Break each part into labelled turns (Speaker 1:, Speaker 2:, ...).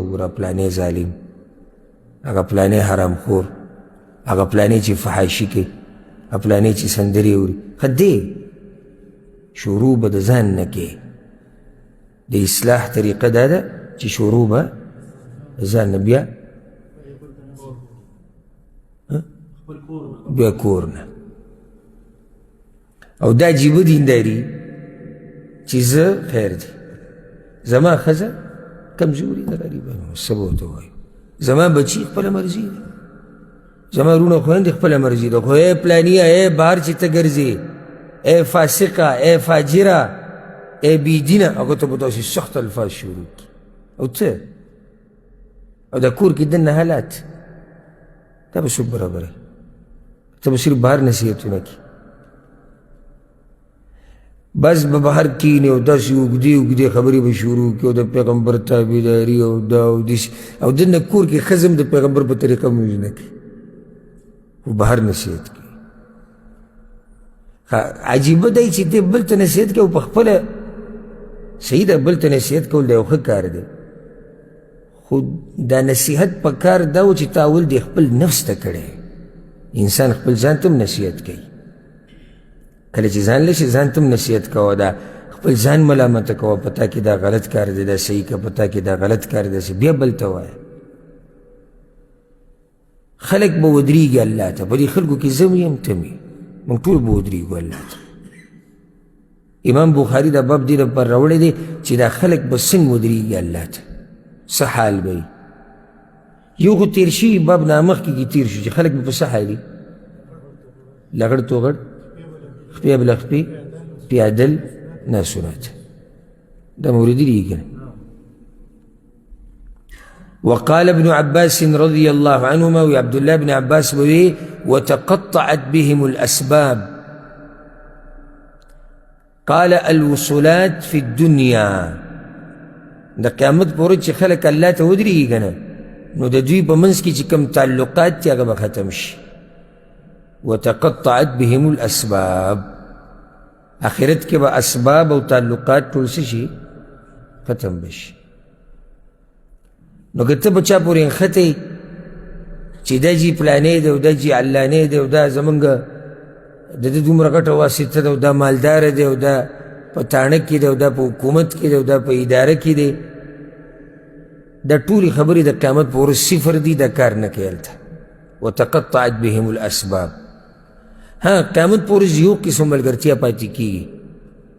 Speaker 1: ګوره پلانی ظالم، هغه پلانی حرام خور، هغه پلانی چې فحاشي کوي، هغه پلانی چې سندرې اوري. ښه دی شروع به د ځان نه کې. د اصلاح طریقه دا ده چې شروع به د ځان نه، بیا کور نه. او دا عجیبه دینداري چې زه خیر دی، زما ښځه کمزوري ده غریبه، څه به ورته ووایو، زما بچي خپله مرضي ده، زما وروڼه خویندې خپله مرضي ده، خو ای پلانیه ای بهر چې ته ګرځې، ای فاسقه، ای فاجره، ای بېدینه، هغه ته به داسې سخت الفاظ شروع کړي. او څه او دا کور کې دننه حالات دا به څوک برابروي؟ ته به صرف بهر نصیحتونه کړي، بس به بهر کښېنې او داسې اوږدې اوږدې خبرې به شروع کړي او د پیغمبر تابعداري او دا او داسې، او دننه کور کې ښځه هم د پیغمبر په طریقه مونځ نه کوي، خو بهر نصیحت کوي. عجیبه دی چې دی بل ته نصیحت کوي او په خپله صحیح ده، بل ته نصیحت کول دا یو ښه کار دی، خو دا نصیحت په کار دا و چې تا اول دی خپل نفس ته کړی. انسان خپل ځان ته هم نصیحت کوي، کله چې ځان لشي ځان ته هم نصیحت کوه، دا خپل ځان ملامته کوه، په تا کې دا غلط کار دی، دا صحیح که په تا کې دا غلط کار دی، بیا بل ته وایه. خلک به ودرېږي الله ته، په دې خلکو کې زه یم ته مې، موږ ټول به ودرېږو الله ته. امام بخاري دا باب دې لپاره راوړی دی چې دا خلک به څنګه ودرېږي الله ته، څه حال به وي. یو خو تېر شوي باب نه مخکې کې تېر شو چې خلک به په څه حال وي، لغړ توغړ، خپې بله خپې، پیادل ناسونات، دا موردي دی که نه. وقال ابن عباس رضي الله عنهما، وعبد الله بن عباس بوي وتقطعت بهم الأسباب، قال الوصولات في الدنيا. د قیامت پورې چې خلک الله ته ودرېږي که نه، نو د دوی په منځ کې چې کوم تعلقات دي هغه به ختم شي. وتقطعت بهم الأسباب، آخرت کې به اسباب او تعلقات ټول څه شي، ختم بشي. نو که ته په چا پورې نښتې چې دا جي پلانی دی او دا جي علانی دی او دا زمونږ د ده دومره غټه واسطه ده او دا مالداره دی او دا په تاڼه کې دی او دا په حکومت کې دی او دا په اداره کې دی، دا ټولې خبرې د قیامت په ورځ صفر دي، دا کار نه کوي هلته. وتقطعت بهم الاسباب. ها قیامت په ورځ یو قسم ملګرتیا پاتې کېږي،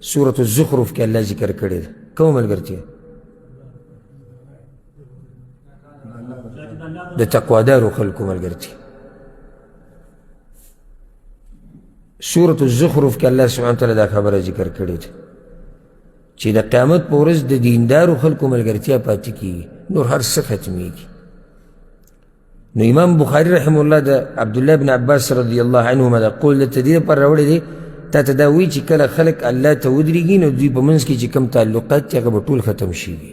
Speaker 1: سورة الزخرف کې الله ذکر کړی ده. کومه ملګرتیا؟ د تقوادارو خلکو ملګرتیا. سورة الزخرف کې الله سبحانه وتعالی دا خبره ذکر کړې ده چې د قیامت په ورځ د دیندارو خلکو ملګرتیا پاتې کېږي، نور هر څه ختمېږي. نو امام بخاري رحم الله د عبدالله بن عباس رضی الله عنهما دا قول درته دې لپاره راوړی دی تا ته دا وایي چې کله خلک الله ته ودرېږي نو دوی په منځ کې چې کوم تعلقات دي هغه به ټول ختم شوي.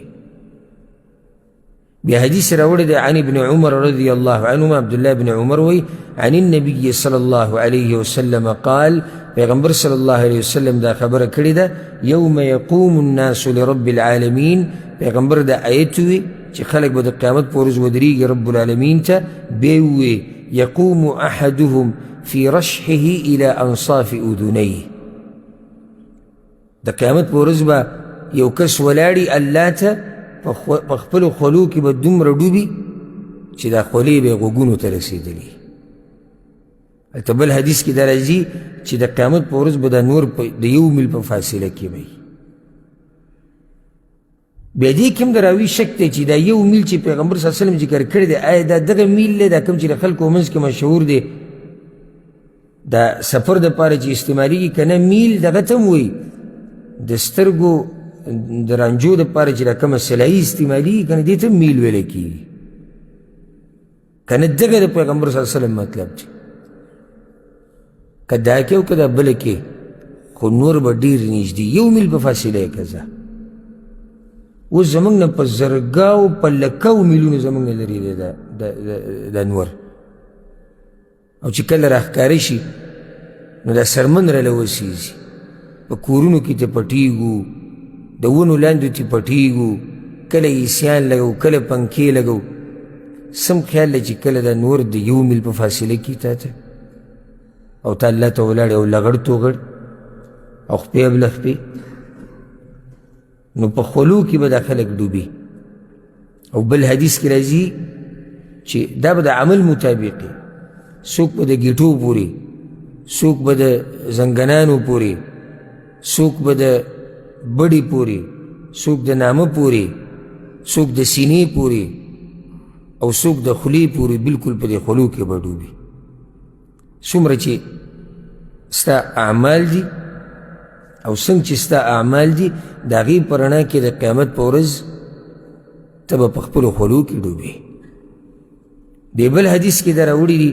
Speaker 1: بیا حدیث راوړی دی عن ابن عمر رضی الله عنهما، عبدالله بن عمر وایي عن النبي صلی الله علیه وسلم قال، پیغمبر صلی الله علیه وسلم دا خبره کړې ده، یوم یقوم الناس لرب العالمین، پیغمبر دا آیت وی چې خلک به د قیامت په ورځ ودرېږي رب العالمین ته، بیا وی یقوم احدهم فی رشحه الى انصاف اذنیه. د قیامت په ورځ به یو کس ولاړي الله ته په خپلو خولو کې به دومره ډوبي چې دا خولې به یې غوږونو ته رسېدلي. هلته بل حدیث کې دا راځي چې د قیامت په ورځ به دا نور د یو میل په فاصله کې به بیا دې کې هم د راوي شک دی چې دا یو میل چې پیغمبر صلی الله علیه وسلم ذکر کړی دی، آیا دا دغه میل دی دا کوم چې د خلکو منځ کې مشهور دی دا سفر دپاره چې استعمالېږي که نه میل دغه ته هم وایي د سترګو د رانجو دپاره چې دا کومه سلایي استعمالېږي که نه دې ته میل ویلی کېږي، که نه دغه د پیغمبر صلی الله علیه وسلم مطلب دی. که دا کې او که دا بله کې خو نور به ډېر نږدې یو میل په فاصله یې که زه اوس زمونږ نه په زرګاو په لکاو میلونو زمونږ نه لرې دی دا نور، او چې کله راښکاره شي نو دا سرمن راله وسېږي، په کورونو کې ته پټېږو، د ونو لاندې ته پټېږو، کله عیسیان لګو کله پنکې لګو سم خیال دی چې کله دا نور د 1 میل په فاصله کې تا ته او تا الله ته ولاړې او لغړ توغړ او خپې ابله خپې نو په خولو کې به دا خلک ډوبي او بل حدیث کې راځي چې دا به د عمل مطابق څوک به د ګیټو پورې څوک به د زنګنانو پورې څوک به د بډې پورې څوک د نامه پورې څوک د سینې پورې او څوک د خولې پورې بلکل په دې خولو کې به ډوبي څومره چې ستا اعمال دي او څنګه چې ستا اعمال دي د هغې په رڼا کې د قیامت په ورځ ته به په خپلو خولو کې ډوبې دې بل حدیث کې دا راوړي دي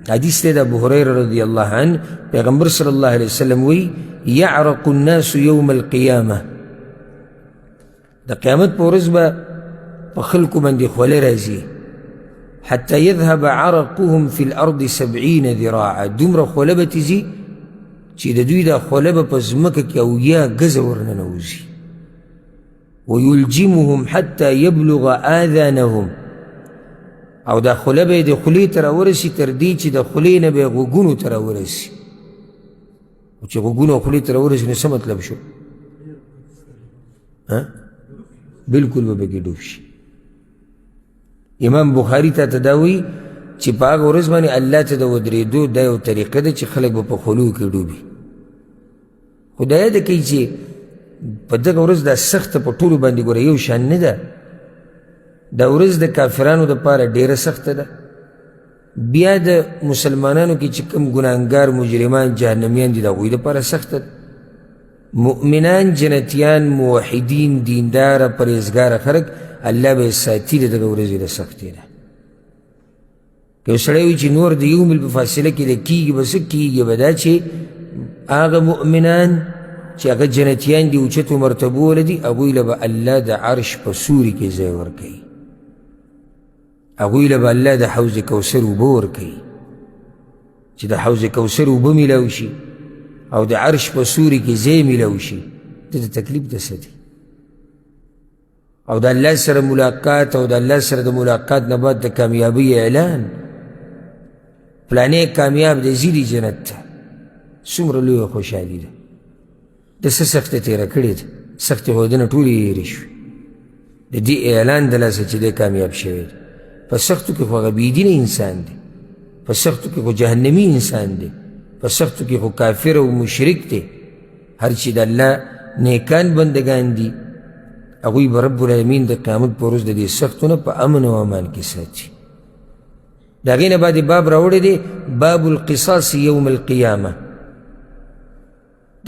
Speaker 1: حدیث دی د ابوهریره رضی الله عنه پیغمبر صلی الله علیه وسلم وی یعرق الناس یوم القیامه د قیامت په ورځ به په خلکو باندې خوله راځي حتی یذهب عرقهم فی الارض 70 ذراعا دومره خوله به تځي چې د دوی دا خوله به په ځمکه کې 80 ګزه ورننوځي ویلجمهم حتی یبلغ آذانهم او دا خوله به د خولې ته راورسي تر دې چې د خولې نه به غوږونو ته راورسي او چې غوږونو او خولې ته راورسي نو څه مطلب شو بلکل به پکې ډوب شي امام بخاري ته دا وایي چې په هغه ورځ باندې الله ته د ودرېدو دا یو طریقه ده چې خلک به په خولو کې ډوبي خو دا یاده کوي چې په دغه ورځ دا سخته په ټولو باندې ګوره یو شان نه ده دا ورځ د کافرانو دپاره ډېره سخته ده بیا د مسلمانانو کې چې کوم ګناهګار مجرمان جهنمیان دي د هغوی دپاره سخته ده مؤمنان جنتیان موحدین دینداره پرهیزګاره خلک الله به یې ساتي د دغه ورځې د سختۍ نه که یو سړی وي چې نور د 1 میل په فاصله کې د کېږي به څه کېږي به دا چې هغه مؤمنان چې هغه جنتیان دي اوچتو مرتبو واله دي هغوی له به الله د عرش په سوري کې ځای ورکوي هغوی له به الله د حوض کوثر اوبه ورکوي چې د حوض کوثر اوبه میلاو شي او د عرش په سوري کې ځای میلاو شي د تکلیف د څه دی او د الله سره ملاقات او د الله سره د ملاقات نه بعد د کامیابۍ اعلان فلانی کامیاب دی ځي دي جنت ته څومره لویه خوشحالي ده د څه سخته تېره کړې ده سختې ښودنه ټولې هېرې شوې د دې اعلان د لاسه چې دی کامیاب شوی دی په سختو کې خو هغه بېدینه انسان دی په سختو کې خو جهنمي انسان دی په سختو کې خو کافر او مشرک دی هر چې د الله نیکان بندگان دي هغوی به رب العالمین د قیامت په ورځ د دې سختو نه په امن او امان کې ساتي د هغې نه بعد باب راوړی دی باب القصاص یوم القیامه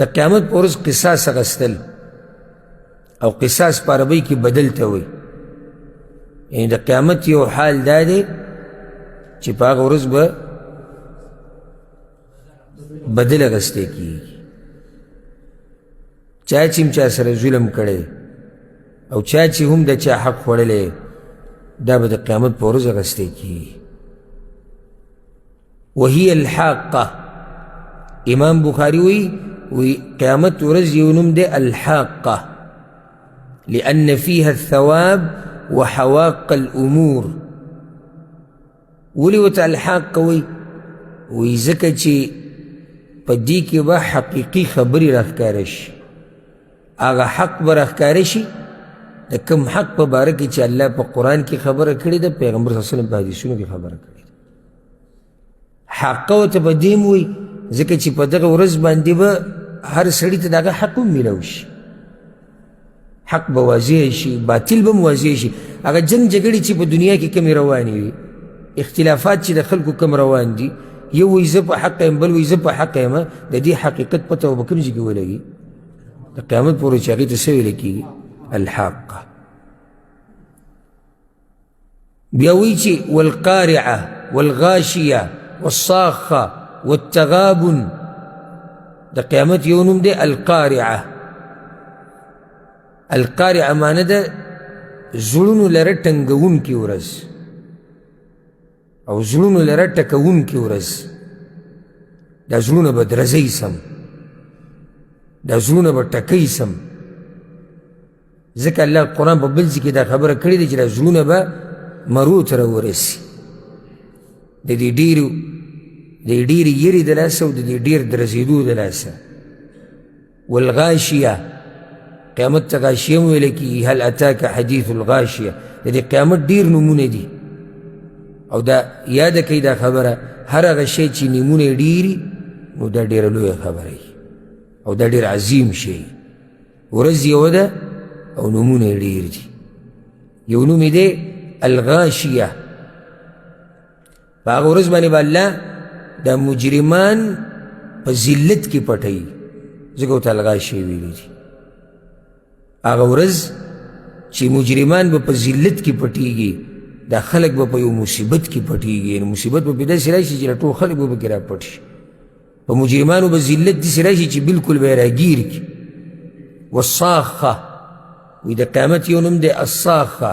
Speaker 1: د قیامت په ورځ قصاص اخیستل او قصاص په عربۍ کې بدل ته وایي یعنی د قیامت یو حال دا دی چې په هغه ورځ به بدل اخیستی کېږي چا چې هم چا سره ظلم کړی او چا چې هم د چا حق خوړلی دا به د قیامت په ورځ اخیستی کېږي وهي الحاقه امام بخاري وی قیامت ورځ یو نوم دی الحاقه لأن فيها الثواب وحواق الأمور ولي ورته الحاقه وی ځکه چې په دې کې به حقیقي خبرې راښکاره شي هغه حق به راښکاره شي د کوم حق په باره کې چې الله په قرآن کې خبره کړې ده پیغمبر صلی الله علیه وسلم په حدیثونو کې خبره کړې ده حقه ورته په دې م وایي ځکه چې په دغه ورځ باندې به هر سړي ته د هغه حق هم میلاو شي حق به واضح شي باطل به هم واضح شي هغه جنګ جګړې چې په دنیا کې کمې روانې وي اختلافات چې د خلکو کم روان دي یو وایي زه په حقه یم بل وایي زه په حقه یم د دې حقیقت پته به کوم ځای کې ولګي د قیامت په ورځ چې هغې ته څه ویلی کېږي الحاقه بیا وایي چې والقارعه والغاشیه والصاخه والتغابن د قیامت یو نوم دی القارعه القارعه معنی ده زړونو لره ټنګونکې ورځ او زړونو لره ټکوونکې ورځ دا زړونه به درزی سم دا زړونه به ټکۍ سم ځکه الله قرآن په بل ځای کې دا خبره کړې ده چې دا زړونه به مرو ته راورسي د دې ډېرې یېرې د لاسه او د دې ډېر درزېدو د لاسه. والغاشیه قیامت ته غاشیه هم ویلی کېږي. هل اتاک حدیث الغاشیه د دې قیامت ډېر نومونه دي او دا یاده کوي دا خبره هر هغه شی چې نومونه یې ډېري نو دا ډېره لویه خبره وي او دا ډېر عظیم شی. ورځ یوه ده او نومونه یې ډېر دي. یو نوم یې دی الغاشیه. په هغه ورځ باندې به الله دا مجرمان په ذلت کې پټوي ځکه ورته الغاشیه ویلي دي. هغه ورځ چې مجرمان به په ذلت کې پټېږي دا خلک به په یو مصیبت کې پټېږي. نو مصیبت به په داسې راشي چې ټول خلک به پکې را پټ شي. په مجرمانو به ذلت داسې راشي چې بلکل به یې راګیر کړي. والصاخه وایي د قیامت یو نوم دی الصاخه